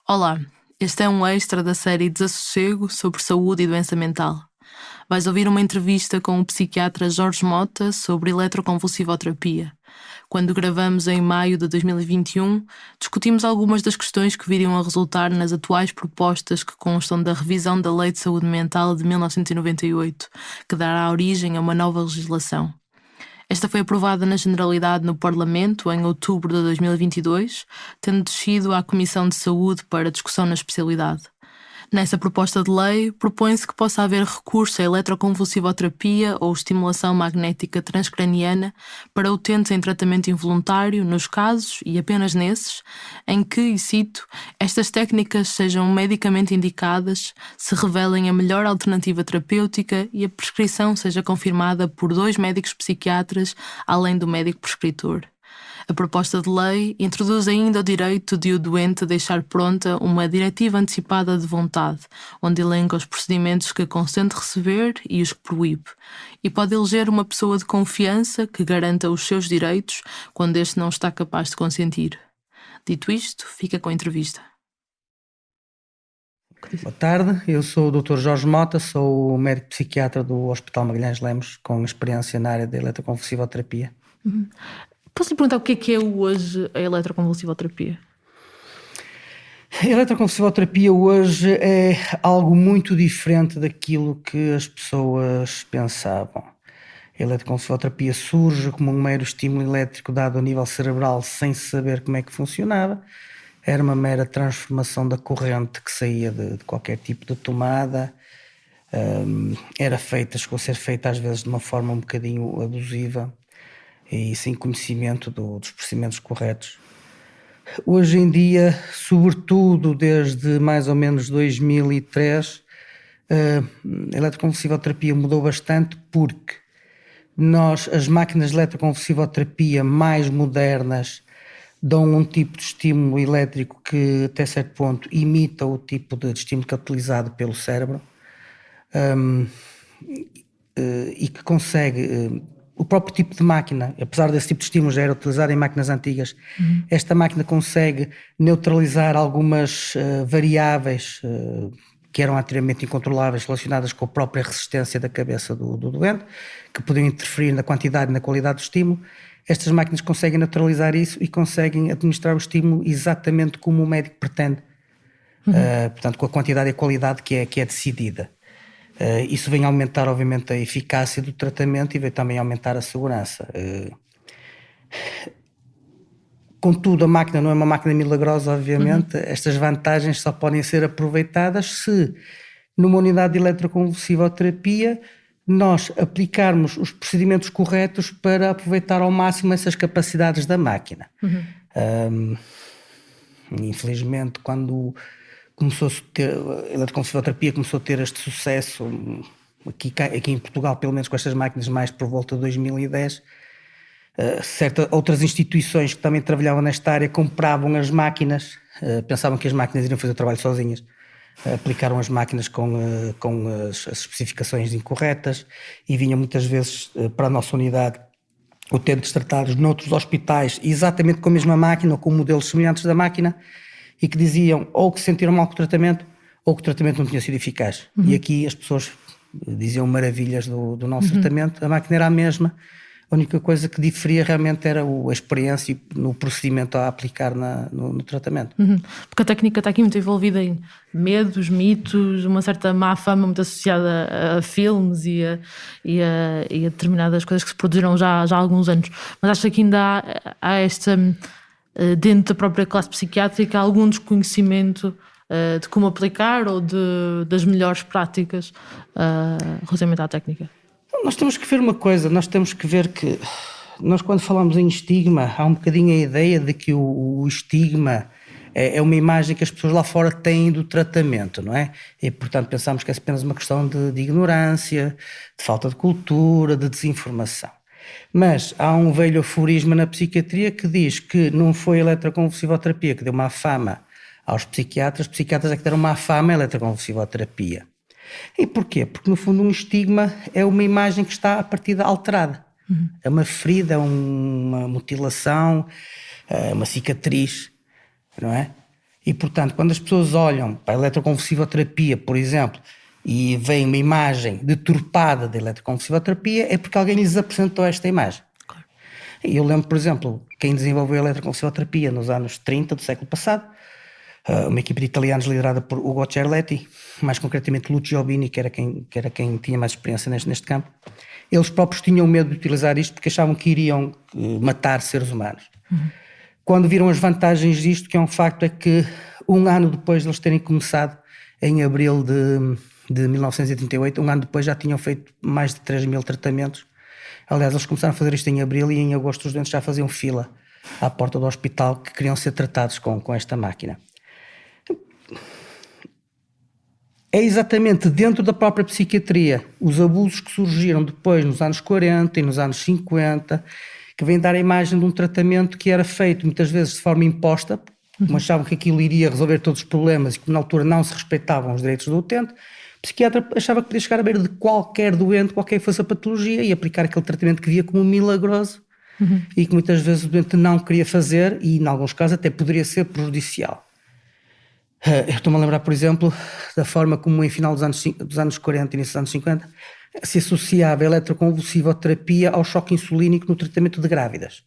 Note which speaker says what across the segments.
Speaker 1: Olá, este é um extra da série Desassossego sobre saúde e doença mental. Vais ouvir uma entrevista com o psiquiatra Jorge Mota sobre eletroconvulsivoterapia. Quando gravamos em maio de 2021, discutimos algumas das questões que viriam a resultar nas atuais propostas que constam da revisão da Lei de Saúde Mental de 1998, que dará origem a uma nova legislação. Esta foi aprovada na Generalidade no Parlamento em outubro de 2022, tendo descido à Comissão de Saúde para discussão na especialidade. Nessa proposta de lei, propõe-se que possa haver recurso à eletroconvulsivoterapia ou estimulação magnética transcraniana para utentes em tratamento involuntário nos casos, e apenas nesses, em que, e cito, estas técnicas sejam medicamente indicadas, se revelem a melhor alternativa terapêutica e a prescrição seja confirmada por 2 médicos psiquiatras, além do médico prescritor. A proposta de lei introduz ainda o direito de o doente deixar pronta uma diretiva antecipada de vontade, onde elenca os procedimentos que consente receber e os que proíbe, e pode eleger uma pessoa de confiança que garanta os seus direitos quando este não está capaz de consentir. Dito isto, fica com a entrevista.
Speaker 2: Boa tarde, eu sou o Dr. Jorge Mota, sou o médico psiquiatra do Hospital Magalhães Lemos, com experiência na área da eletroconvulsivoterapia.
Speaker 1: Posso lhe perguntar o que é hoje a eletroconvulsivoterapia?
Speaker 2: A eletroconvulsivoterapia hoje é algo muito diferente daquilo que as pessoas pensavam. A eletroconvulsivoterapia surge como um mero estímulo elétrico dado a nível cerebral sem saber como é que funcionava. Era uma mera transformação da corrente que saía de qualquer tipo de tomada. Chegou a ser feita às vezes de uma forma um bocadinho abusiva e sem conhecimento dos procedimentos corretos. Hoje em dia, sobretudo desde mais ou menos 2003, a eletroconvulsivoterapia mudou bastante porque as máquinas de eletroconvulsivoterapia mais modernas dão um tipo de estímulo elétrico que até certo ponto imita o tipo de estímulo que é utilizado pelo cérebro, e que consegue... O próprio tipo de máquina, apesar desse tipo de estímulo já era utilizado em máquinas antigas, esta máquina consegue neutralizar algumas variáveis que eram anteriormente incontroláveis, relacionadas com a própria resistência da cabeça do doente, que podiam interferir na quantidade e na qualidade do estímulo. Estas máquinas conseguem neutralizar isso e conseguem administrar o estímulo exatamente como o médico pretende, portanto com a quantidade e a qualidade que é decidida. Isso vem aumentar, obviamente, a eficácia do tratamento e vem também aumentar a segurança. Contudo, a máquina não é uma máquina milagrosa, obviamente. Estas vantagens só podem ser aproveitadas se, numa unidade de eletroconvulsivoterapia, nós aplicarmos os procedimentos corretos para aproveitar ao máximo essas capacidades da máquina. Infelizmente, quando a eletroconvulsivoterapia começou a ter este sucesso aqui em Portugal, pelo menos com estas máquinas, mais por volta de 2010, outras instituições que também trabalhavam nesta área compravam as máquinas, pensavam que as máquinas iriam fazer o trabalho sozinhas, aplicaram as máquinas com as especificações incorretas e vinham muitas vezes para a nossa unidade utentes tratados noutros hospitais exatamente com a mesma máquina ou com modelos semelhantes da máquina, e que diziam ou que se sentiram mal com o tratamento ou que o tratamento não tinha sido eficaz. E aqui as pessoas diziam maravilhas do nosso tratamento. A máquina era a mesma, a única coisa que diferia realmente era a experiência no procedimento a aplicar no tratamento.
Speaker 1: Porque a técnica está aqui muito envolvida em medos, mitos, uma certa má fama muito associada a filmes e a determinadas coisas que se produziram já há alguns anos. Mas acho que ainda há esta... dentro da própria classe psiquiátrica, algum desconhecimento de como aplicar ou das melhores práticas relativamente à técnica?
Speaker 2: Nós temos que ver uma coisa, nós temos que ver que nós, quando falamos em estigma, há um bocadinho a ideia de que o estigma é uma imagem que as pessoas lá fora têm do tratamento, não é? E, portanto, pensamos que é apenas uma questão de ignorância, de falta de cultura, de desinformação. Mas há um velho aforismo na psiquiatria que diz que não foi a eletroconvulsivoterapia que deu má fama aos psiquiatras, os psiquiatras é que deram má fama à eletroconvulsivoterapia. E porquê? Porque no fundo um estigma é uma imagem que está à partida alterada. É uma ferida, é uma mutilação, é uma cicatriz, não é? E, portanto, quando as pessoas olham para a eletroconvulsivoterapia, por exemplo, e veem uma imagem deturpada da eletroconvulsivoterapia, é porque alguém lhes apresentou esta imagem.
Speaker 1: Claro.
Speaker 2: E eu lembro, por exemplo, quem desenvolveu a eletroconvulsivoterapia nos anos 30 do século passado, uma equipe de italianos liderada por Ugo Cerletti, mais concretamente Lucio Albini, que era quem tinha mais experiência neste campo. Eles próprios tinham medo de utilizar isto porque achavam que iriam matar seres humanos. Quando viram as vantagens disto, que é um facto, é que um ano depois de eles terem começado, em abril de 1938, um ano depois já tinham feito mais de 3.000 tratamentos. Aliás, eles começaram a fazer isto em abril e em agosto os doentes já faziam fila à porta do hospital que queriam ser tratados com esta máquina. É exatamente dentro da própria psiquiatria, os abusos que surgiram depois nos anos 40 e nos anos 50, que vêm dar a imagem de um tratamento que era feito muitas vezes de forma imposta, como achavam que aquilo iria resolver todos os problemas e que na altura não se respeitavam os direitos do utente. O psiquiatra achava que podia chegar à beira de qualquer doente, qualquer que fosse a patologia, e aplicar aquele tratamento que via como milagroso e que muitas vezes o doente não queria fazer e, em alguns casos, até poderia ser prejudicial. Eu estou-me a lembrar, por exemplo, da forma como em final dos anos 40 e início dos anos 50 se associava a eletroconvulsivoterapia ao choque insulínico no tratamento de grávidas.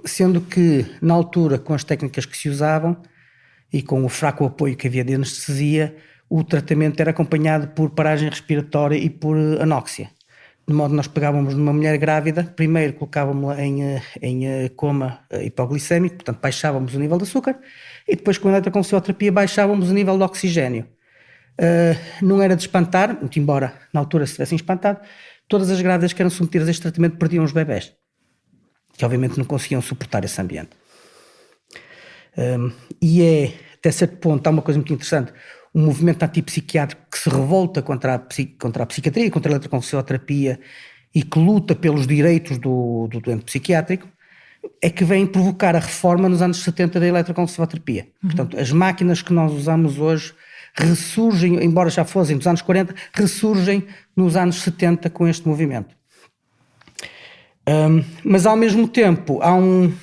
Speaker 2: Sendo que, na altura, com as técnicas que se usavam e com o fraco apoio que havia de anestesia, o tratamento era acompanhado por paragem respiratória e por anóxia. De modo que nós pegávamos numa mulher grávida, primeiro colocávamos-la em coma hipoglicémico, portanto baixávamos o nível de açúcar, e depois com a eletroconvulsivoterapia baixávamos o nível de oxigênio. Não era de espantar, muito embora na altura se tivessem espantado, todas as grávidas que eram submetidas a este tratamento perdiam os bebés, que obviamente não conseguiam suportar esse ambiente. E até certo ponto, há uma coisa muito interessante, um movimento antipsiquiátrico que se revolta contra a psiquiatria, contra a eletroconvulsivoterapia e que luta pelos direitos do doente psiquiátrico, é que vem provocar a reforma nos anos 70 da eletroconvulsivoterapia. Portanto, as máquinas que nós usamos hoje ressurgem, embora já fossem nos anos 40, ressurgem nos anos 70 com este movimento. Mas ao mesmo tempo há há um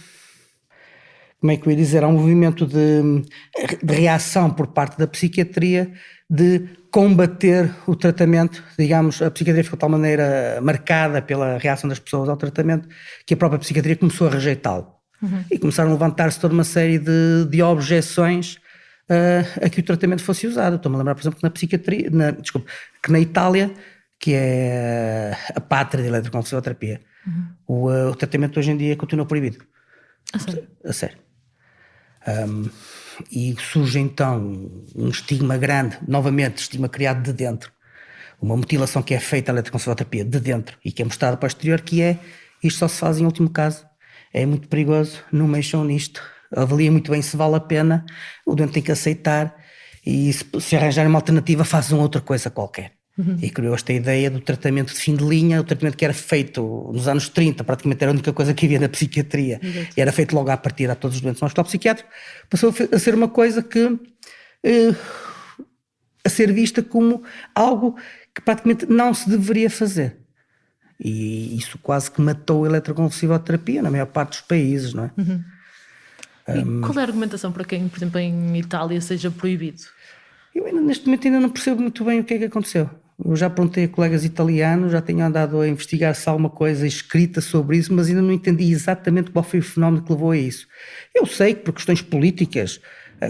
Speaker 2: movimento de reação por parte da psiquiatria de combater o tratamento. Digamos, a psiquiatria ficou de tal maneira marcada pela reação das pessoas ao tratamento que a própria psiquiatria começou a rejeitá-lo. E começaram a levantar-se toda uma série de objeções a que o tratamento fosse usado. Estou-me a lembrar, por exemplo, que na Itália, que é a pátria da eletroconvulsivoterapia, o tratamento hoje em dia continua proibido. A sério. E surge então um estigma grande, novamente estigma criado de dentro, uma mutilação que é feita à eletroconvulsivoterapia de dentro e que é mostrada para o exterior, que é, isto só se faz em último caso, é muito perigoso, não mexam nisto, avaliem muito bem se vale a pena, o doente tem que aceitar e se arranjarem uma alternativa façam outra coisa qualquer. E criou esta ideia do tratamento de fim de linha, o tratamento que era feito nos anos 30, praticamente era a única coisa que havia na psiquiatria, e era feito logo à partida a todos os doentes no hospital psiquiátrico, passou a ser uma coisa que a ser vista como algo que praticamente não se deveria fazer. E isso quase que matou a eletroconvulsivoterapia na maior parte dos países, não é?
Speaker 1: E qual é a argumentação para quem, por exemplo, em Itália seja proibido?
Speaker 2: Eu neste momento ainda não percebo muito bem o que é que aconteceu. Eu já perguntei a colegas italianos, já tenho andado a investigar se há alguma coisa escrita sobre isso, mas ainda não entendi exatamente qual foi o fenómeno que levou a isso. Eu sei que por questões políticas,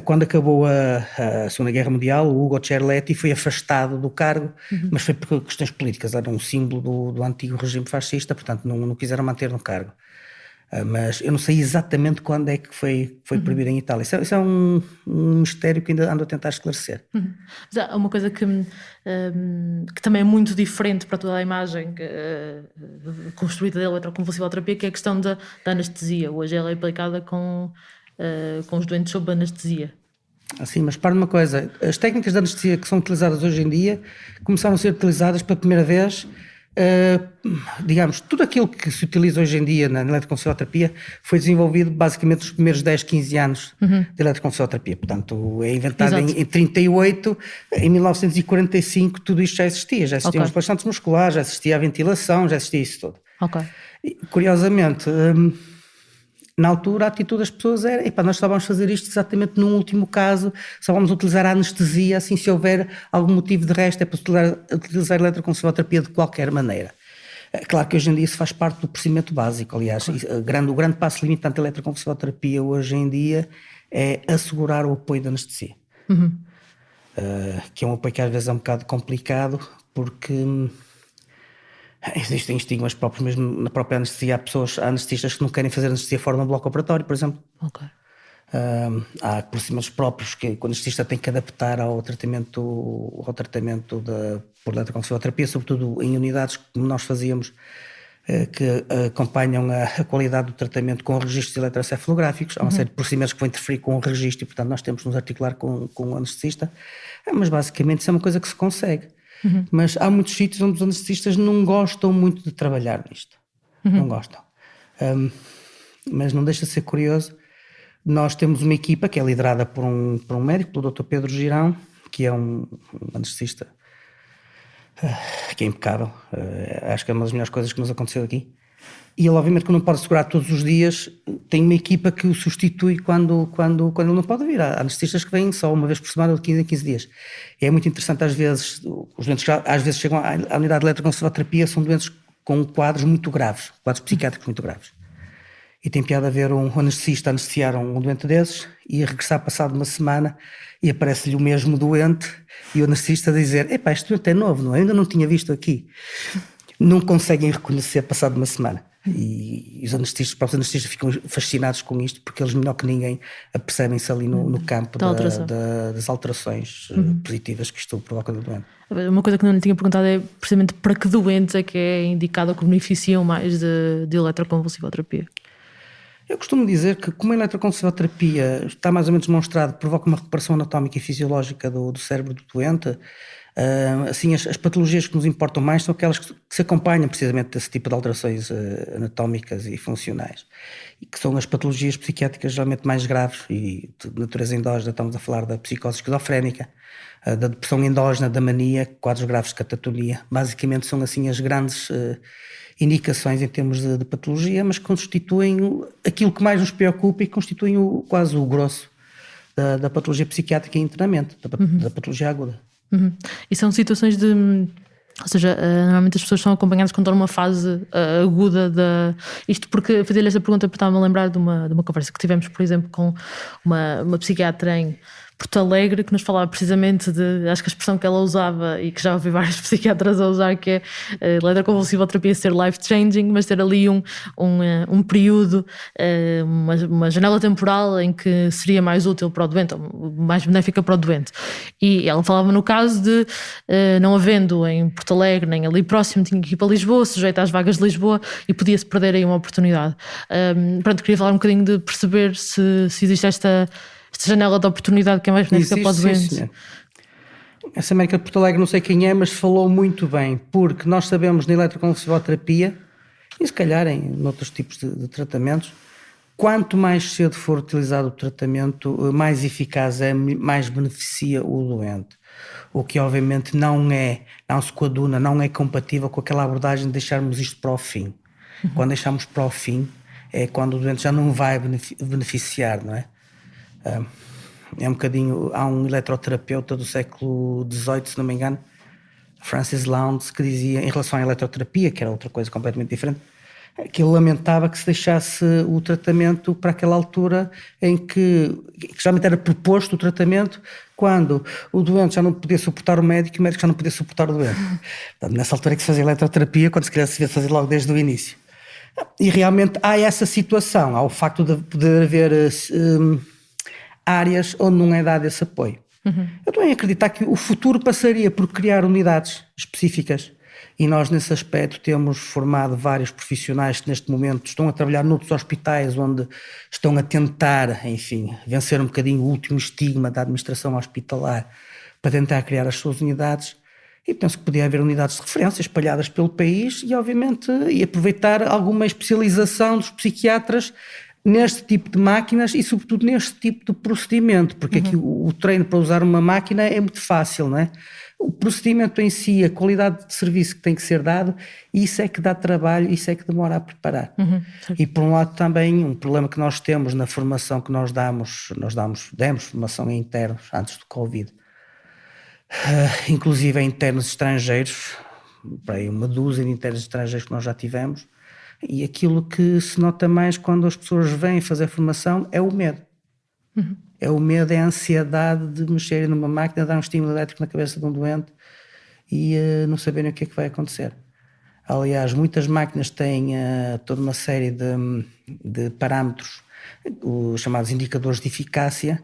Speaker 2: quando acabou a Segunda Guerra Mundial, o Ugo Cerletti foi afastado do cargo, mas foi por questões políticas, era um símbolo do antigo regime fascista, portanto não quiseram manter no cargo. Mas eu não sei exatamente quando é que foi proibido em Itália. Isso é um mistério que ainda ando a tentar esclarecer.
Speaker 1: Mas há uma coisa que também é muito diferente para toda a imagem construída da eletroconvulsivoterapia, que é a questão da anestesia. Hoje ela é aplicada com os doentes sob anestesia.
Speaker 2: Sim, mas para uma coisa, as técnicas de anestesia que são utilizadas hoje em dia começaram a ser utilizadas pela primeira vez. Digamos, tudo aquilo que se utiliza hoje em dia na eletroconvulsivoterapia foi desenvolvido basicamente nos primeiros 10, 15 anos da eletroconvulsivoterapia. Portanto, é inventado em 38, em 1945 tudo isto já existia. Já existiam os relaxantes musculares, já existia a ventilação, já existia isso tudo. E, curiosamente, Na altura, a atitude das pessoas era: epá, nós só vamos fazer isto exatamente num último caso, só vamos utilizar a anestesia, assim, se houver algum motivo de resto, é para utilizar eletroconvulsivoterapia de qualquer maneira. Claro que hoje em dia isso faz parte do procedimento básico, aliás, o grande passo limitante da eletroconvulsivoterapia hoje em dia é assegurar o apoio da anestesia. Que é um apoio que às vezes é um bocado complicado, porque existem estigmas próprios mesmo na própria anestesia. Há anestesistas que não querem fazer anestesia fora de um bloco operatório, por exemplo. Há procedimentos próprios que o anestesista tem que adaptar ao tratamento por eletroconvulsivoterapia, sobretudo em unidades como nós fazíamos, que acompanham a qualidade do tratamento com registros eletrocefalográficos. Há uma série de procedimentos que vão interferir com o registro e, portanto, nós temos de nos articular com o anestesista. Mas, basicamente, isso é uma coisa que se consegue. Mas há muitos sítios onde os anestesistas não gostam muito de trabalhar nisto. Não gostam. Mas não deixa de ser curioso. Nós temos uma equipa que é liderada por um médico, pelo Dr. Pedro Girão, que é um anestesista que é impecável. Acho que é uma das melhores coisas que nos aconteceu aqui. E ele, obviamente, que não pode assegurar todos os dias, tem uma equipa que o substitui quando ele não pode vir. Há anestesistas que vêm só uma vez por semana, de 15 em 15 dias. E é muito interessante, às vezes, os doentes que às vezes chegam à unidade de eletroconvulsivoterapia são doentes com quadros muito graves, quadros psiquiátricos muito graves. E tem piada a ver um anestesista anestesiar um doente desses e regressar passado uma semana e aparece-lhe o mesmo doente e o anestesista dizer: epá, este doente é novo, não é? Ainda não tinha visto aqui. Não conseguem reconhecer passado uma semana. E os próprios anestesistas ficam fascinados com isto, porque eles, melhor que ninguém, apercebem-se ali no campo das alterações positivas que isto provoca no doente.
Speaker 1: Uma coisa que não lhe tinha perguntado é precisamente para que doentes é que é indicado ou que beneficiam mais de eletroconvulsivoterapia?
Speaker 2: Eu costumo dizer que, como a eletroconvulsivoterapia está mais ou menos demonstrado que provoca uma recuperação anatómica e fisiológica do cérebro do doente, assim, as patologias que nos importam mais são aquelas que se acompanham precisamente desse tipo de alterações anatómicas e funcionais, e que são as patologias psiquiátricas geralmente mais graves e de natureza endógena. Estamos a falar da psicose esquizofrénica, da depressão endógena, da mania, quadros graves de catatonia. Basicamente são assim as grandes indicações em termos de patologia, mas que constituem aquilo que mais nos preocupa e constituem quase o grosso da patologia psiquiátrica e internamente, da patologia aguda.
Speaker 1: E são situações de... Ou seja, normalmente as pessoas são acompanhadas quando estão numa fase aguda isto porque fazer-lhe esta pergunta porque estava-me a lembrar de uma conversa que tivemos, por exemplo, com uma psiquiatra em Porto Alegre, que nos falava precisamente acho que a expressão que ela usava e que já ouvi vários psiquiatras a usar, que é eletroconvulsivoterapia ser life-changing, mas ter ali um período, uma janela temporal em que seria mais útil para o doente, ou mais benéfica para o doente. E ela falava no caso de não havendo em Porto Alegre, nem ali próximo, tinha que ir para Lisboa, sujeito às vagas de Lisboa, e podia-se perder aí uma oportunidade. Pronto, queria falar um bocadinho de perceber se existe esta janela de oportunidade que é mais benéfica para o doente. Sim,
Speaker 2: essa médica de Porto Alegre, não sei quem é, mas falou muito bem, porque nós sabemos na eletroconvulsivoterapia, e se calhar em outros tipos de tratamentos, quanto mais cedo for utilizado o tratamento, mais eficaz é, mais beneficia o doente. O que obviamente não se coaduna, não é compatível com aquela abordagem de deixarmos isto para o fim. Quando deixamos para o fim, é quando o doente já não vai beneficiar, não é? É um bocadinho. Há um eletroterapeuta do século XVIII, se não me engano, Francis Lowndes, que dizia, em relação à eletroterapia, que era outra coisa completamente diferente, que ele lamentava que se deixasse o tratamento para aquela altura em que geralmente era proposto o tratamento quando o doente já não podia suportar o médico e o médico já não podia suportar o doente. Portanto, nessa altura é que se fazia eletroterapia, quando se queria se fazer logo desde o início. E realmente há essa situação, há o facto de poder haver áreas onde não é dado esse apoio. Eu também acredito que o futuro passaria por criar unidades específicas, e nós nesse aspecto temos formado vários profissionais que neste momento estão a trabalhar noutros hospitais onde estão a tentar, enfim, vencer um bocadinho o último estigma da administração hospitalar para tentar criar as suas unidades, e penso que podia haver unidades de referência espalhadas pelo país e obviamente aproveitar alguma especialização dos psiquiatras neste tipo de máquinas e sobretudo neste tipo de procedimento, porque aqui o treino para usar uma máquina é muito fácil, não é? O procedimento em si, a qualidade de serviço que tem que ser dado, isso é que dá trabalho, isso é que demora a preparar. E por um lado também, um problema que nós temos na formação que demos formação a internos antes do Covid, inclusive a internos estrangeiros, para aí uma dúzia de internos estrangeiros que nós já tivemos, e aquilo que se nota mais quando as pessoas vêm fazer formação é o medo. É o medo, é a ansiedade de mexerem numa máquina, dar um estímulo elétrico na cabeça de um doente e não saberem o que é que vai acontecer. Aliás, muitas máquinas têm toda uma série de parâmetros, os chamados indicadores de eficácia,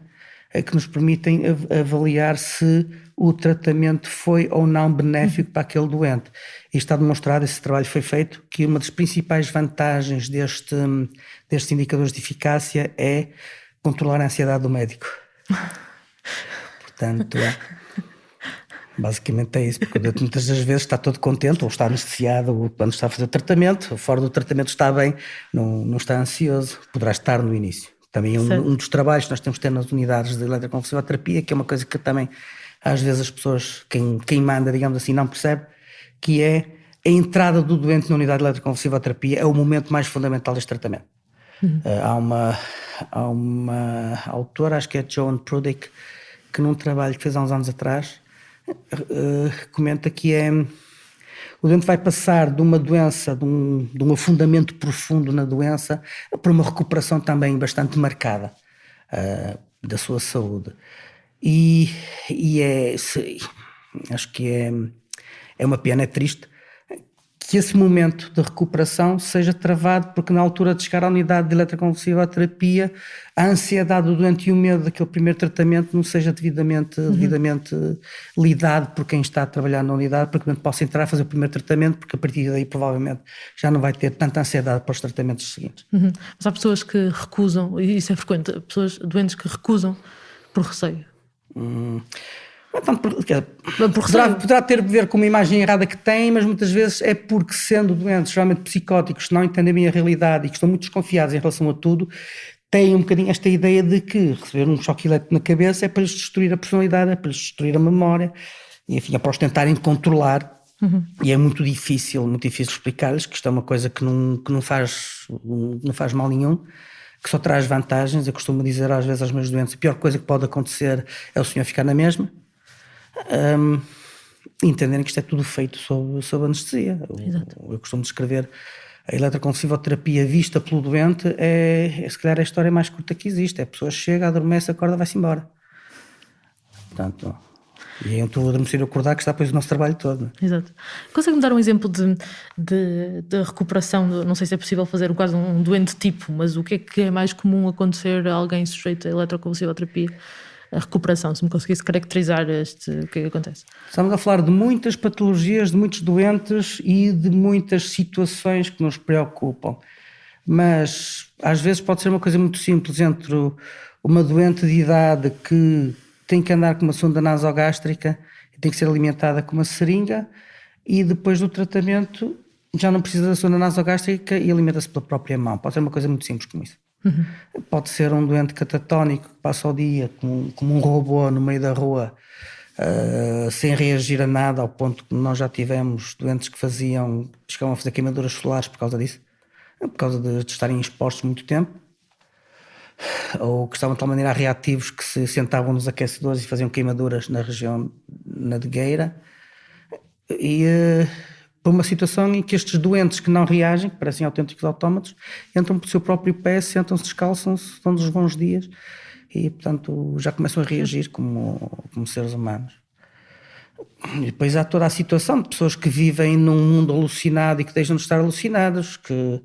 Speaker 2: que nos permitem avaliar se o tratamento foi ou não benéfico para aquele doente. E está demonstrado, esse trabalho foi feito, que uma das principais vantagens destes indicadores de eficácia é controlar a ansiedade do médico. Portanto, basicamente é isso, porque muitas das vezes está todo contente, ou está anestesiado, ou quando está a fazer o tratamento, fora do tratamento está bem, não está ansioso, poderá estar no início. Também um dos trabalhos que nós temos que ter nas unidades de eletroconvulsivoterapia, que é uma coisa que também às vezes as pessoas, quem manda, digamos assim, não percebe, que é a entrada do doente na unidade de eletroconvulsivoterapia é o momento mais fundamental deste tratamento. Há uma autora, acho que é Joan Prudick, que num trabalho que fez há uns anos atrás, comenta que o doente vai passar de uma doença, de um afundamento profundo na doença, para uma recuperação também bastante marcada da sua saúde. Acho que é uma pena, é triste que esse momento de recuperação seja travado, porque na altura de chegar à unidade de eletroconvulsivoterapia, a ansiedade do doente e o medo daquele primeiro tratamento não seja devidamente lidado por quem está a trabalhar na unidade, para que o doente possa entrar a fazer o primeiro tratamento, porque a partir daí provavelmente já não vai ter tanta ansiedade para os tratamentos seguintes.
Speaker 1: Mas há pessoas que recusam, e isso é frequente, doentes que recusam por receio.
Speaker 2: Poderá ter a ver com uma imagem errada que tem, mas muitas vezes é porque, sendo doentes geralmente psicóticos, que não entendem bem a realidade e que estão muito desconfiados em relação a tudo, têm um bocadinho esta ideia de que receber um choque elétrico na cabeça é para lhes destruir a personalidade, é para lhes destruir a memória, e enfim, é para os tentarem controlar. E é muito difícil explicar-lhes que isto é uma coisa que não faz mal nenhum, que só traz vantagens. Eu costumo dizer às vezes aos meus doentes, a pior coisa que pode acontecer é o senhor ficar na mesma. Entenderem que isto é tudo feito sob anestesia. Eu costumo descrever a eletroconvulsivoterapia vista pelo doente se calhar a história mais curta que existe. A pessoa chega, adormece, acorda, vai-se embora. Portanto, e é um tu adormecer e acordar que está depois o nosso trabalho todo.
Speaker 1: Exato. Consegue-me dar um exemplo de recuperação? Não sei se é possível fazer quase um doente tipo, mas o que é mais comum acontecer a alguém sujeito a eletroconvulsivoterapia? A recuperação, se me conseguisse caracterizar o que acontece.
Speaker 2: Estamos a falar de muitas patologias, de muitos doentes e de muitas situações que nos preocupam. Mas às vezes pode ser uma coisa muito simples entre uma doente de idade que tem que andar com uma sonda nasogástrica e tem que ser alimentada com uma seringa, e depois do tratamento já não precisa da sonda nasogástrica e alimenta-se pela própria mão. Pode ser uma coisa muito simples como isso. Pode ser um doente catatónico que passa o dia como um robô no meio da rua, sem reagir a nada, ao ponto que nós já tivemos doentes que chegavam a fazer queimaduras solares por causa disso, por causa de estarem expostos muito tempo, ou que estavam de tal maneira reativos que se sentavam nos aquecedores e faziam queimaduras na região nadegueira. E por uma situação em que estes doentes que não reagem, que parecem autênticos autómatos, entram por seu próprio pé, sentam-se, descalçam-se, estão dos bons dias e, portanto, já começam a reagir como seres humanos. E depois há toda a situação de pessoas que vivem num mundo alucinado e que deixam de estar alucinados, que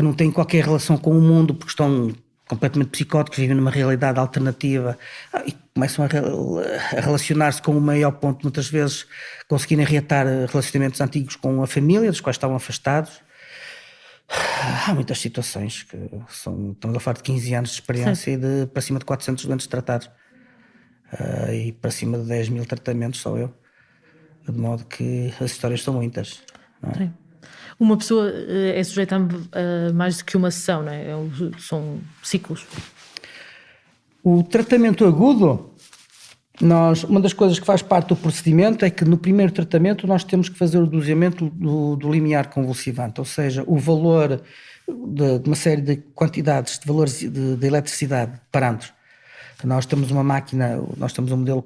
Speaker 2: não têm qualquer relação com o mundo porque estão completamente psicóticos, vivem numa realidade alternativa e começam a relacionar-se com o meio ao ponto de muitas vezes conseguirem reatar relacionamentos antigos com a família, dos quais estavam afastados. Há muitas situações que estamos a falar de 15 anos de experiência e de para cima de 400 doentes tratados e para cima de 10 mil tratamentos, só eu. De modo que as histórias são muitas. Não é?
Speaker 1: Uma pessoa é sujeita a mais do que uma sessão, não é? São ciclos.
Speaker 2: O tratamento agudo, uma das coisas que faz parte do procedimento é que no primeiro tratamento nós temos que fazer o doseamento do limiar convulsivante, ou seja, o valor de uma série de quantidades de valores de eletricidade, parâmetros. Nós temos uma máquina, nós temos um modelo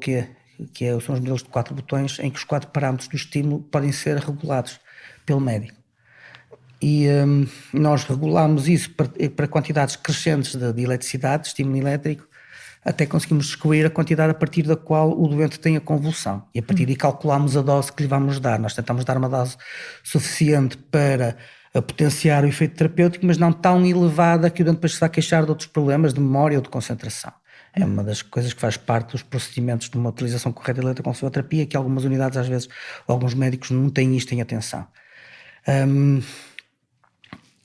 Speaker 2: são os modelos de 4 botões, em que os 4 parâmetros do estímulo podem ser regulados pelo médico. E nós regulamos isso para quantidades crescentes de eletricidade, de estímulo elétrico, até conseguimos descobrir a quantidade a partir da qual o doente tem a convulsão. E a partir daí calculamos a dose que lhe vamos dar. Nós tentamos dar uma dose suficiente para potenciar o efeito terapêutico, mas não tão elevada que o doente depois se vai queixar de outros problemas de memória ou de concentração. É uma das coisas que faz parte dos procedimentos de uma utilização correta de eletroconvulsivoterapia, que algumas unidades, às vezes, alguns médicos não têm isto em atenção.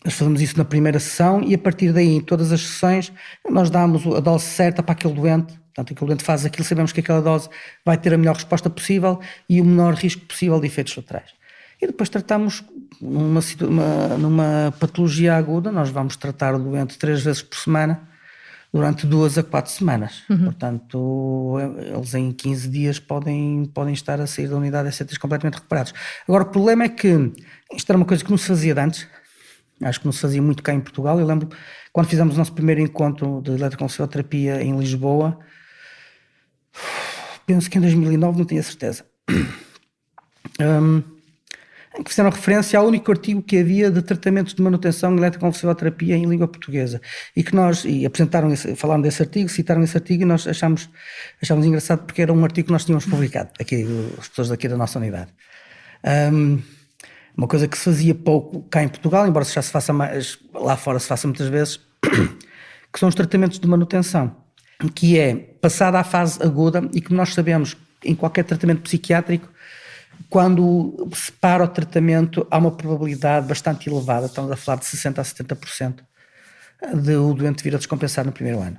Speaker 2: Nós fazemos isso na primeira sessão e a partir daí, em todas as sessões, nós damos a dose certa para aquele doente. Portanto, aquele doente faz aquilo, sabemos que aquela dose vai ter a melhor resposta possível e o menor risco possível de efeitos laterais. E depois tratamos numa patologia aguda, nós vamos tratar o doente 3 vezes por semana, durante 2 a 4 semanas. Portanto, eles em 15 dias podem estar a sair da unidade e ser completamente recuperados. Agora, o problema é que isto era uma coisa que não se fazia antes. Acho que não se fazia muito cá em Portugal. Eu lembro quando fizemos o nosso primeiro encontro de eletroconvulsivoterapia em Lisboa, penso que em 2009, não tenho a certeza, em que fizeram referência ao único artigo que havia de tratamentos de manutenção de eletroconvulsivoterapia em língua portuguesa e que falaram desse artigo, citaram esse artigo e nós achámos engraçado porque era um artigo que nós tínhamos publicado, aqui, as pessoas daqui da nossa unidade. Uma coisa que se fazia pouco cá em Portugal, embora já se faça mais, lá fora se faça muitas vezes, que são os tratamentos de manutenção, que é passada à fase aguda e que nós sabemos em qualquer tratamento psiquiátrico, quando se para o tratamento há uma probabilidade bastante elevada, estamos a falar de 60% a 70%, de o doente vir a descompensar no primeiro ano.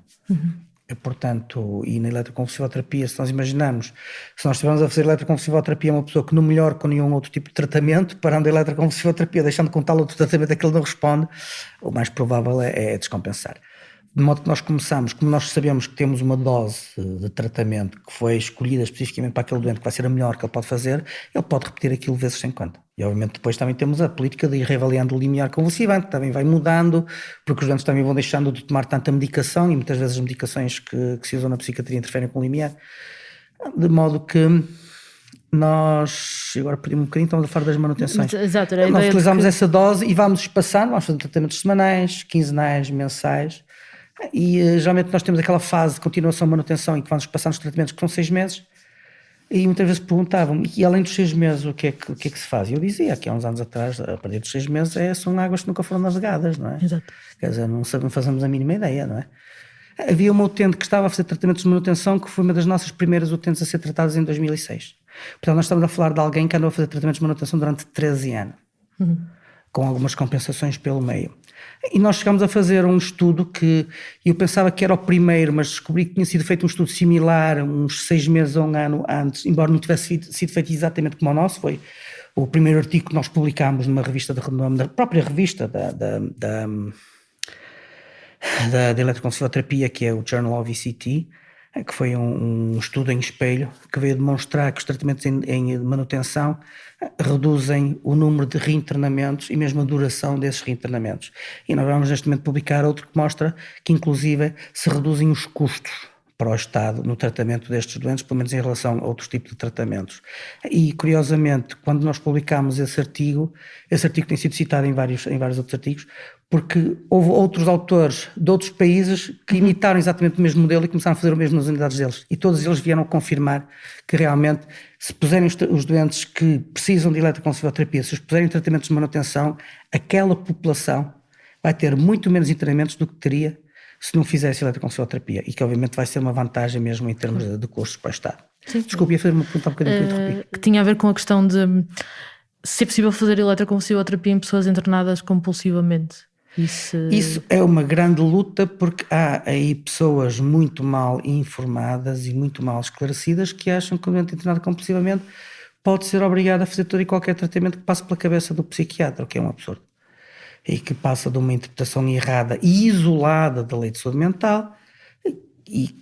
Speaker 2: Portanto, e na eletroconvulsivoterapia, se nós estivermos a fazer eletroconvulsivoterapia a uma pessoa que não melhora com nenhum outro tipo de tratamento, parando a eletroconvulsivoterapia, deixando com tal outro tratamento a que ele não responde, o mais provável é descompensar. De modo que nós começamos, como nós sabemos que temos uma dose de tratamento que foi escolhida especificamente para aquele doente, que vai ser a melhor que ele pode fazer, ele pode repetir aquilo vezes sem conta. E obviamente depois também temos a política de ir reavaliando o limiar convulsivante, também vai mudando, porque os doentes também vão deixando de tomar tanta medicação e muitas vezes as medicações que se usam na psiquiatria interferem com o limiar. De modo que nós, agora perdi-me um bocadinho, estamos a falar das manutenções.
Speaker 1: Exato,
Speaker 2: nós utilizamos essa dose e vamos espaçando, vamos fazendo tratamentos semanais, quinzenais, mensais. E geralmente nós temos aquela fase de continuação de manutenção em que vamos passar nos tratamentos que são 6 meses e muitas vezes perguntavam, e além dos 6 meses o que é que se faz? E eu dizia que há uns anos atrás, a partir dos 6 meses são águas que nunca foram navegadas, não é?
Speaker 1: Exato.
Speaker 2: Quer dizer, não fazemos a mínima ideia, não é? Havia uma utente que estava a fazer tratamentos de manutenção que foi uma das nossas primeiras utentes a ser tratadas em 2006. Portanto, nós estamos a falar de alguém que andou a fazer tratamentos de manutenção durante 13 anos, com algumas compensações pelo meio. E nós chegámos a fazer um estudo que eu pensava que era o primeiro, mas descobri que tinha sido feito um estudo similar uns 6 meses ou um ano antes, embora não tivesse sido feito exatamente como o nosso. Foi o primeiro artigo que nós publicámos numa revista de renome, da própria revista da eletroconvulsivoterapia, que é o Journal of ECT, que foi um estudo em espelho que veio demonstrar que os tratamentos em manutenção reduzem o número de reinternamentos e mesmo a duração desses reinternamentos. E nós vamos neste momento publicar outro que mostra que inclusive se reduzem os custos para o Estado no tratamento destes doentes, pelo menos em relação a outros tipos de tratamentos. E curiosamente, quando nós publicámos esse artigo tem sido citado em vários outros artigos, porque houve outros autores de outros países que imitaram exatamente o mesmo modelo e começaram a fazer o mesmo nas unidades deles. E todos eles vieram confirmar que realmente, se puserem os doentes que precisam de eletroconvulsivoterapia, se os puserem em tratamentos de manutenção, aquela população vai ter muito menos internamentos do que teria se não fizesse eletroconvulsivoterapia, e que obviamente vai ser uma vantagem mesmo em termos de custos para o Estado.
Speaker 1: Sim.
Speaker 2: Desculpe, ia fazer uma pergunta um bocadinho que eu interrompi.
Speaker 1: Que tinha a ver com a questão de se é possível fazer eletroconvulsivoterapia em pessoas internadas compulsivamente.
Speaker 2: Isso é uma grande luta, porque há aí pessoas muito mal informadas e muito mal esclarecidas que acham que o doente internado compulsivamente pode ser obrigado a fazer todo e qualquer tratamento que passe pela cabeça do psiquiatra, o que é um absurdo. E que passa de uma interpretação errada e isolada da lei de saúde mental. E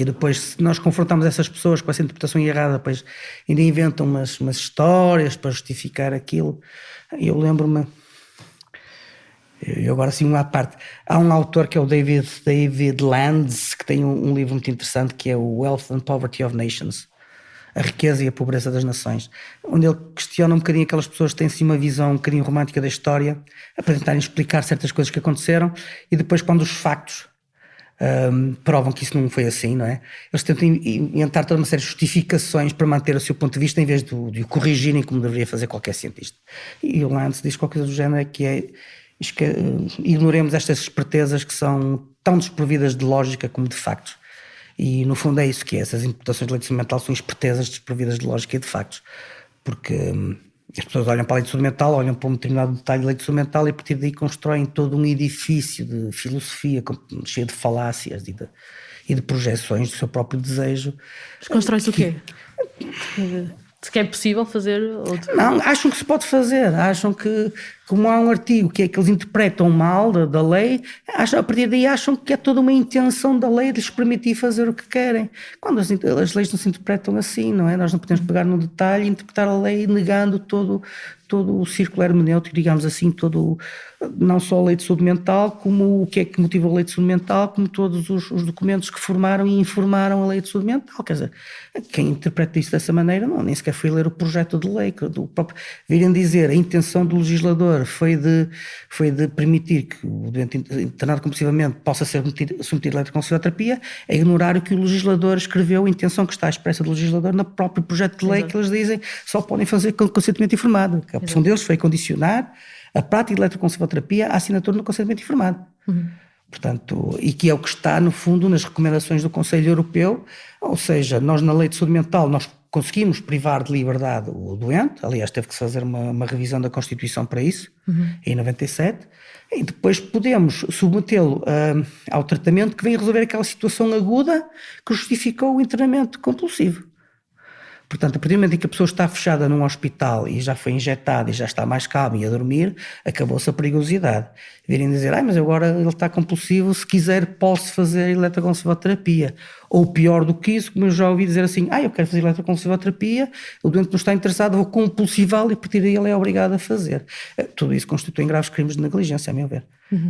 Speaker 2: depois, se nós confrontamos essas pessoas com essa interpretação errada, depois ainda inventam umas histórias para justificar aquilo. Eu lembro-me, eu agora sim uma à parte, há um autor que é o David Landes, que tem um livro muito interessante que é o Wealth and Poverty of Nations, a riqueza e a pobreza das nações, onde ele questiona um bocadinho aquelas pessoas que têm assim uma visão um bocadinho romântica da história, a tentarem explicar certas coisas que aconteceram, e depois quando os factos provam que isso não foi assim, não é? Eles tentam inventar toda uma série de justificações para manter o seu ponto de vista em vez de o corrigirem como deveria fazer qualquer cientista. E o Lance diz qualquer coisa do género que ignoremos estas espertezas que são tão desprovidas de lógica como de factos. E no fundo é isso que é, essas interpretações de lei de saúde mental são espertezas desprovidas de lógica e de factos, porque as pessoas olham para a lei de saúde mental, olham para um determinado detalhe de lei de saúde mental e a partir daí constroem todo um edifício de filosofia cheio de falácias e de projeções do seu próprio desejo.
Speaker 1: Mas constrói-se o quê? Se que é possível fazer outro?
Speaker 2: Não, acham que se pode fazer, acham que, como há um artigo que é que eles interpretam mal da lei, a partir daí acham que é toda uma intenção da lei de lhes permitir fazer o que querem. Quando as leis não se interpretam assim, não é? Nós não podemos pegar num detalhe e interpretar a lei negando todo o círculo hermenêutico, digamos assim, não só a lei de saúde mental, como o que é que motiva a lei de saúde mental, como todos os documentos que formaram e informaram a lei de saúde mental. Quer dizer, quem interpreta isso dessa maneira nem sequer foi ler o projeto de lei, do próprio, virem dizer a intenção do legislador foi de permitir que o doente internado compulsivamente possa ser submetido a eletroconvulsivoterapia, é ignorar o que o legislador escreveu, a intenção que está expressa do legislador no próprio projeto de lei. Exato. Que eles dizem só podem fazer com consentimento informado. A opção deles foi condicionar a prática de eletroconvulsivoterapia à assinatura no consentimento informado. Portanto, e que é o que está, no fundo, nas recomendações do Conselho Europeu, ou seja, nós na lei de saúde mental, nós conseguimos privar de liberdade o doente, aliás teve que se fazer uma revisão da Constituição para isso, em 97, e depois podemos submetê-lo ao tratamento que vem resolver aquela situação aguda que justificou o internamento compulsivo. Portanto, a partir do momento em que a pessoa está fechada num hospital e já foi injetada e já está mais calma e a dormir, acabou-se a perigosidade. Virem dizer, mas agora ele está compulsivo, se quiser posso fazer eletroconvulsivoterapia. Ou pior do que isso, como eu já ouvi dizer assim, eu quero fazer eletroconvulsivoterapia, o doente não está interessado, vou compulsivá-lo e a partir daí ele é obrigado a fazer. Tudo isso constitui graves crimes de negligência, a meu ver.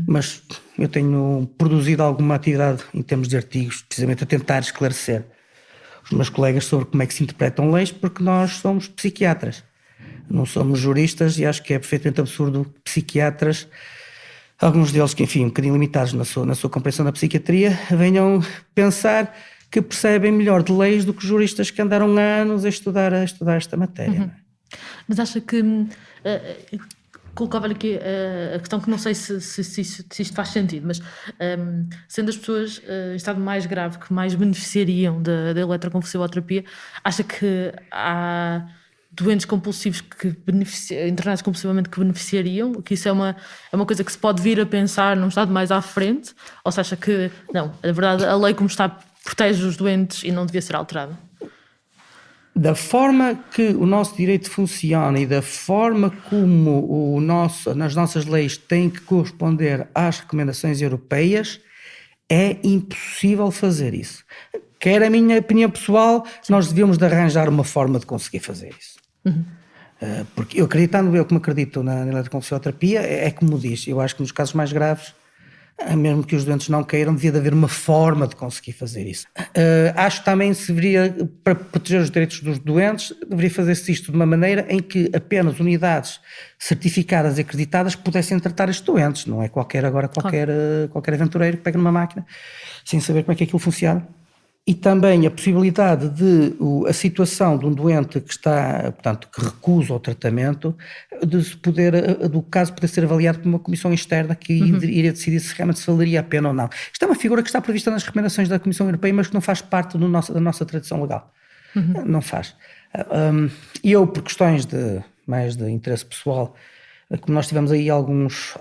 Speaker 2: Mas eu tenho produzido alguma atividade em termos de artigos, precisamente a tentar esclarecer os meus colegas sobre como é que se interpretam leis, porque nós somos psiquiatras, não somos juristas, e acho que é perfeitamente absurdo psiquiatras, alguns deles que, enfim, um bocadinho limitados na sua compreensão da psiquiatria, venham pensar que percebem melhor de leis do que juristas que andaram anos a estudar esta matéria.
Speaker 1: Mas acha que... colocava-lhe aqui a questão que não sei se isto faz sentido, mas sendo as pessoas em estado mais grave que mais beneficiariam da eletroconvulsivoterapia, acha que há doentes compulsivos internados compulsivamente que beneficiariam, que isso é uma coisa que se pode vir a pensar num estado mais à frente, ou se acha que não, na verdade a lei como está protege os doentes e não devia ser alterada?
Speaker 2: Da forma que o nosso direito funciona e da forma como nas nossas leis têm que corresponder às recomendações europeias, é impossível fazer isso. Quer a minha opinião pessoal, nós devíamos de arranjar uma forma de conseguir fazer isso. Porque eu como acredito na eletroconvulsivoterapia, é como diz, eu acho que nos casos mais graves, mesmo que os doentes não queiram, devia de haver uma forma de conseguir fazer isso. Acho também que se deveria, para proteger os direitos dos doentes, deveria fazer-se isto de uma maneira em que apenas unidades certificadas e acreditadas pudessem tratar estes doentes. Não é qualquer aventureiro que pega numa máquina sem saber como é que aquilo funciona. E também a possibilidade de a situação de um doente que está, portanto, que recusa o tratamento, do caso poder ser avaliado por uma comissão externa que iria decidir se realmente se valeria a pena ou não. Isto é uma figura que está prevista nas recomendações da Comissão Europeia, mas que não faz parte da nossa tradição legal. Não faz. Eu, por questões mais de interesse pessoal, como nós tivemos aí alguns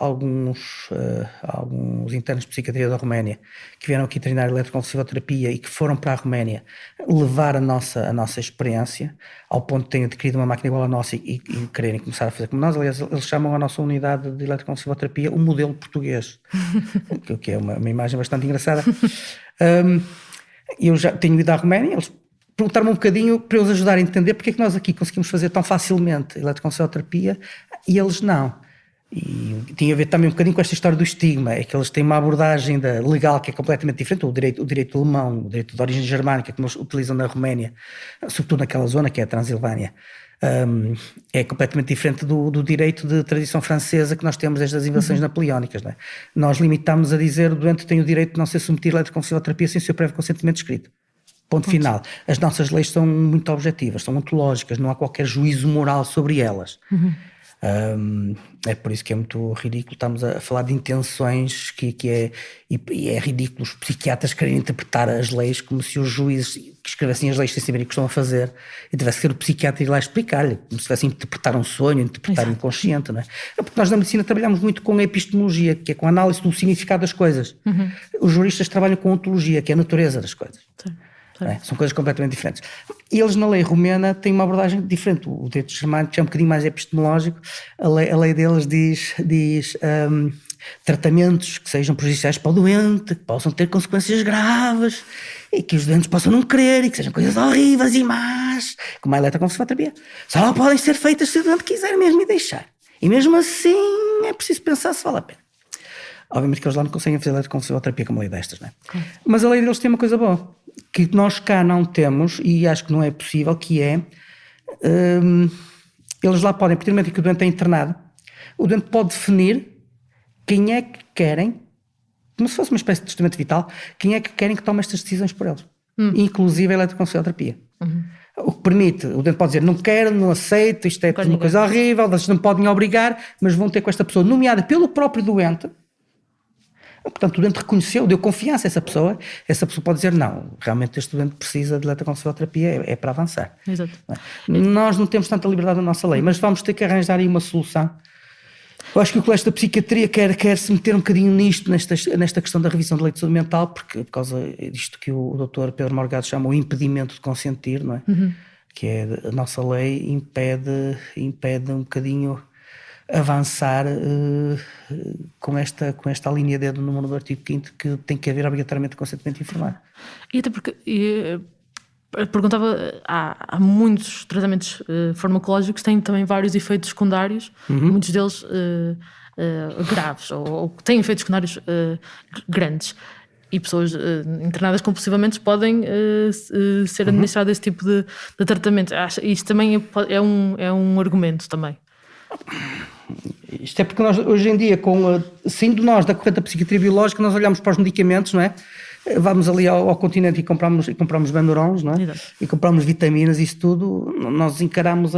Speaker 2: internos de psiquiatria da Roménia que vieram aqui treinar eletroconvulsivoterapia e que foram para a Roménia levar a nossa experiência ao ponto de terem adquirido uma máquina igual à nossa e quererem começar a fazer como nós. Aliás, eles chamam a nossa unidade de eletroconvulsivoterapia o modelo português, que é uma imagem bastante engraçada. Eu já tenho ido à Roménia, eles perguntaram-me um bocadinho para eu os ajudar a entender porque é que nós aqui conseguimos fazer tão facilmente eletroconvulsivoterapia e eles não. E tinha a ver também um bocadinho com esta história do estigma, é que eles têm uma abordagem legal que é completamente diferente, o direito alemão, o direito de origem germânica que eles utilizam na Roménia, sobretudo naquela zona que é a Transilvânia, é completamente diferente do direito de tradição francesa que nós temos desde as invasões napoleónicas. Não é? Nós limitamos a dizer o doente tem o direito de não ser submetido à eletroconvulsivoterapia sem o seu prévio consentimento escrito. Ponto final. As nossas leis são muito objetivas, são ontológicas, não há qualquer juízo moral sobre elas. É por isso que é muito ridículo, estamos a falar de intenções e é ridículo os psiquiatras querem interpretar as leis como se os juízes que escrevessem as leis sem saber o que estão a fazer e tivesse que ser o psiquiatra ir lá explicar-lhe, como se estivessem a interpretar um sonho, interpretar o inconsciente, não é? É porque nós na medicina trabalhamos muito com a epistemologia, que é com a análise do significado das coisas. Os juristas trabalham com a ontologia, que é a natureza das coisas. Sim. É? São coisas completamente diferentes. E eles na lei romena têm uma abordagem diferente. O direito germânico é um bocadinho mais epistemológico. A lei deles diz tratamentos que sejam prejudiciais para o doente, que possam ter consequências graves e que os doentes possam não querer e que sejam coisas horríveis e más, como a eletroconvulsivoterapia. Só podem ser feitas se o doente quiser mesmo e deixar. E mesmo assim é preciso pensar se vale a pena. Obviamente que eles lá não conseguem fazer eletroconvulsivoterapia com uma lei destas, não é? Mas a lei deles tem uma coisa boa, que nós cá não temos, e acho que não é possível, que é, eles lá podem, a partir do momento em que o doente é internado, o doente pode definir quem é que querem, como se fosse uma espécie de testamento vital, quem é que querem que tome estas decisões por eles, inclusive a eletroconvulsivoterapia. O que permite, o doente pode dizer, não quero, não aceito, isto é uma coisa horrível, vocês não podem obrigar, mas vão ter com esta pessoa nomeada pelo próprio doente. Portanto, o doente reconheceu, deu confiança a essa pessoa pode dizer, não, realmente este doente precisa de eletroconvulsivoterapia, é para avançar.
Speaker 1: Exato.
Speaker 2: Nós não temos tanta liberdade na nossa lei, mas vamos ter que arranjar aí uma solução. Eu acho que o Colégio da Psiquiatria quer se meter um bocadinho nisto, nesta questão da revisão da lei de saúde mental, porque por causa disto que o Dr. Pedro Morgado chama o impedimento de consentir, não é? Que é a nossa lei impede um bocadinho avançar com esta linha D do número do artigo 5º que tem que haver obrigatoriamente consentimento informado.
Speaker 1: E até porque perguntava, há muitos tratamentos farmacológicos que têm também vários efeitos secundários, muitos deles graves ou que têm efeitos secundários grandes. E pessoas internadas compulsivamente podem ser administradas esse tipo de tratamento. Isto também é um argumento também.
Speaker 2: Isto é porque nós, hoje em dia, sendo nós da corrente da psiquiatria biológica, nós olhamos para os medicamentos, não é? Vamos ali ao continente e compramos Benurons, não é? Exato. E compramos vitaminas e isso tudo, nós encaramos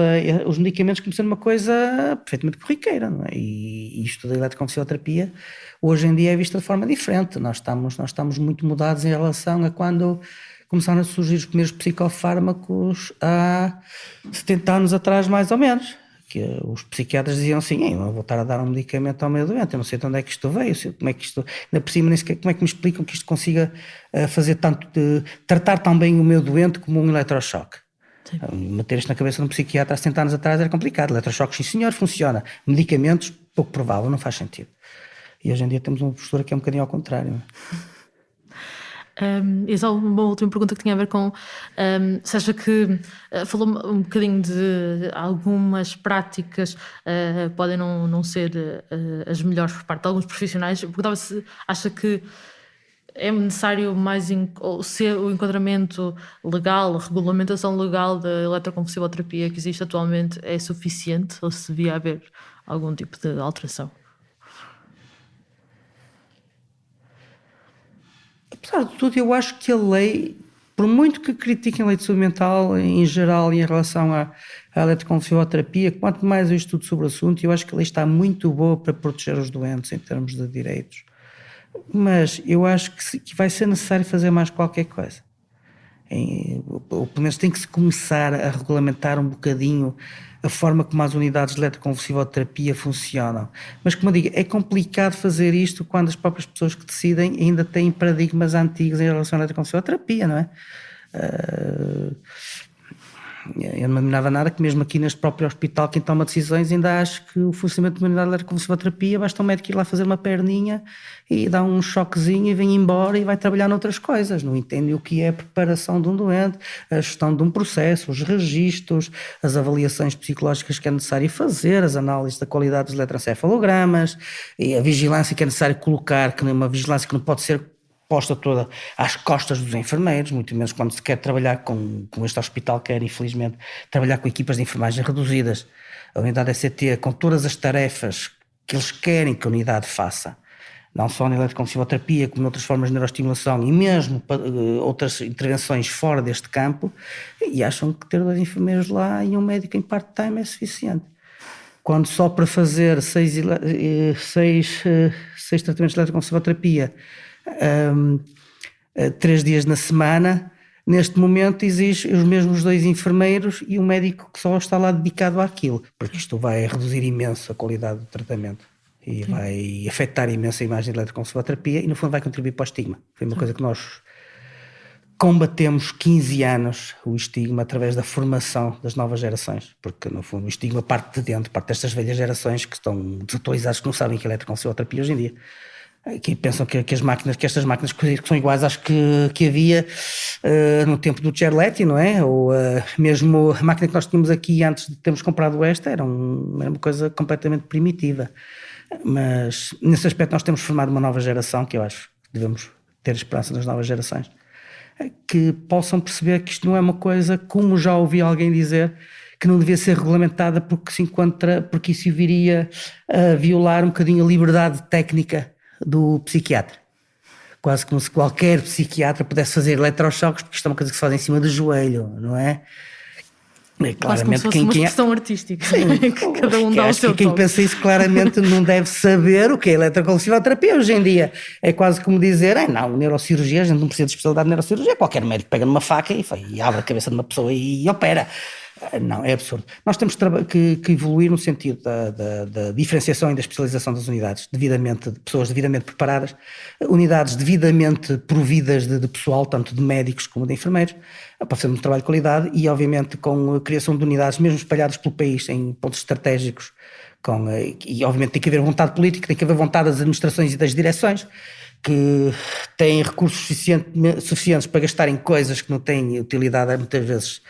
Speaker 2: os medicamentos como sendo uma coisa perfeitamente corriqueira, não é? E isto da eletroconvulsivoterapia hoje em dia é visto de forma diferente. Nós estamos muito mudados em relação a quando começaram a surgir os primeiros psicofármacos há 70 anos atrás, mais ou menos. Que os psiquiatras diziam assim, eu não vou estar a dar um medicamento ao meu doente, eu não sei de onde é que isto veio, como é que isto, ainda por cima nem sequer, como é que me explicam que isto consiga fazer tratar tão bem o meu doente como um eletrochoque. Meter isto na cabeça de um psiquiatra há 70 anos atrás era complicado. Eletrochoques, sim senhor, funciona. Medicamentos, pouco provável, não faz sentido. E hoje em dia temos uma postura que é um bocadinho ao contrário.
Speaker 1: E só uma última pergunta que tinha a ver com se acha que falou um bocadinho de algumas práticas podem não ser as melhores por parte de alguns profissionais. Perguntava se acha que é necessário mais se o enquadramento legal, a regulamentação legal da eletroconvulsivoterapia que existe atualmente é suficiente ou se devia haver algum tipo de alteração?
Speaker 2: Apesar de tudo, eu acho que a lei, por muito que critiquem a lei de saúde mental em geral e em relação à eletroconvulsivoterapia, quanto mais eu estudo sobre o assunto, eu acho que a lei está muito boa para proteger os doentes em termos de direitos. Mas eu acho que vai ser necessário fazer mais qualquer coisa. Ou pelo menos tem que se começar a regulamentar um bocadinho a forma como as unidades de eletroconvulsivoterapia funcionam. Mas, como eu digo, é complicado fazer isto quando as próprias pessoas que decidem ainda têm paradigmas antigos em relação à eletroconvulsivoterapia, não é? Eu não me imaginava nada que mesmo aqui neste próprio hospital quem toma decisões ainda acha que o funcionamento de uma unidade de eletroconvulsivoterapia basta um médico ir lá fazer uma perninha e dar um choquezinho e vem embora e vai trabalhar noutras coisas, não entende o que é a preparação de um doente, a gestão de um processo, os registros, as avaliações psicológicas que é necessário fazer, as análises da qualidade dos eletroencefalogramas e a vigilância que é necessário colocar, que é uma vigilância que não pode ser posta toda às costas dos enfermeiros, muito menos quando se quer trabalhar com este hospital, quer infelizmente trabalhar com equipas de enfermagem reduzidas. A unidade ECT, com todas as tarefas que eles querem que a unidade faça, não só na eletroconvulsivoterapia, como noutras formas de neuroestimulação e mesmo outras intervenções fora deste campo, e acham que ter 2 enfermeiros lá e um médico em part-time é suficiente. Quando só para fazer 6 tratamentos de eletroconvulsivoterapia 3 dias na semana, neste momento exige os mesmos 2 enfermeiros e um médico que só está lá dedicado àquilo, porque isto vai reduzir imenso a qualidade do tratamento e vai afetar imenso a imagem da eletroconvulsivoterapia e no fundo vai contribuir para o estigma. Foi uma coisa que nós combatemos 15 anos, o estigma, através da formação das novas gerações, porque no fundo o estigma parte de dentro, parte destas velhas gerações que estão desatualizadas, que não sabem que é eletroconvulsivoterapia hoje em dia, que pensam que estas máquinas que são iguais às que havia no tempo do Gerletti, não é? Ou mesmo a máquina que nós tínhamos aqui antes de termos comprado esta era uma coisa completamente primitiva. Mas nesse aspecto nós temos formado uma nova geração, que eu acho que devemos ter esperança nas novas gerações, que possam perceber que isto não é uma coisa, como já ouvi alguém dizer, que não devia ser regulamentada porque isso viria a violar um bocadinho a liberdade técnica do psiquiatra. Quase como se qualquer psiquiatra pudesse fazer eletrochoques, porque isto é uma coisa que se faz em cima do joelho, não é?
Speaker 1: Quase como se fosse uma expressão artística.
Speaker 2: Sim,
Speaker 1: que cada um dá o seu
Speaker 2: quem
Speaker 1: toque.
Speaker 2: pensa isso claramente não deve saber o que é eletroconvulsivoterapia hoje em dia. É quase como dizer, não, neurocirurgia, a gente não precisa de especialidade de neurocirurgia, qualquer médico pega numa faca e abre a cabeça de uma pessoa e opera. Não, é absurdo. Nós temos que evoluir no sentido da diferenciação e da especialização das unidades, de pessoas devidamente preparadas, unidades devidamente providas de pessoal, tanto de médicos como de enfermeiros, para fazer um trabalho de qualidade e, obviamente, com a criação de unidades mesmo espalhadas pelo país, em pontos estratégicos, e, obviamente, tem que haver vontade política, tem que haver vontade das administrações e das direções, que têm recursos suficientes para gastar em coisas que não têm utilidade, muitas vezes,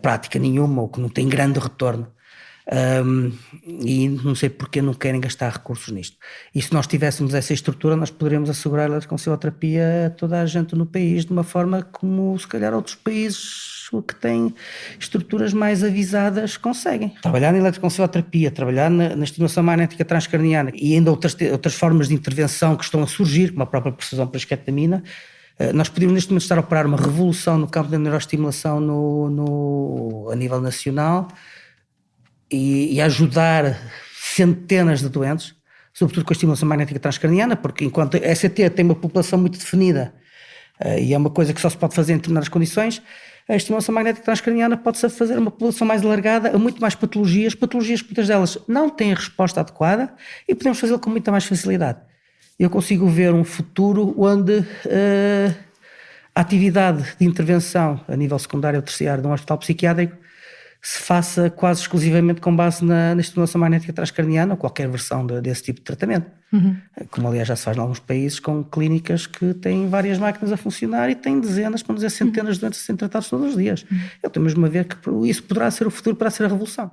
Speaker 2: prática nenhuma ou que não tem grande retorno, e não sei porque não querem gastar recursos nisto. E se nós tivéssemos essa estrutura, nós poderíamos assegurar a eletroconvulsivoterapia a toda a gente no país de uma forma como se calhar outros países que têm estruturas mais avisadas conseguem. Trabalhar na eletroconvulsivoterapia, trabalhar na estimulação magnética transcraniana e ainda outras formas de intervenção que estão a surgir, como a própria perfusão por esketamina. Nós podíamos neste momento estar a operar uma revolução no campo da neuroestimulação a nível nacional e ajudar centenas de doentes, sobretudo com a estimulação magnética transcraniana, porque enquanto a ECT tem uma população muito definida e é uma coisa que só se pode fazer em determinadas condições, a estimulação magnética transcraniana pode-se fazer uma população mais alargada a muito mais patologias que muitas delas não têm a resposta adequada e podemos fazê-lo com muita mais facilidade. Eu consigo ver um futuro onde a atividade de intervenção a nível secundário ou terciário de um hospital psiquiátrico se faça quase exclusivamente com base na estimulação magnética transcraniana ou qualquer versão desse tipo de tratamento. Como aliás já se faz em alguns países com clínicas que têm várias máquinas a funcionar e têm dezenas, para não dizer centenas de doentes a serem tratados todos os dias. Eu estou mesmo a ver que isso poderá ser o futuro, poderá ser a revolução.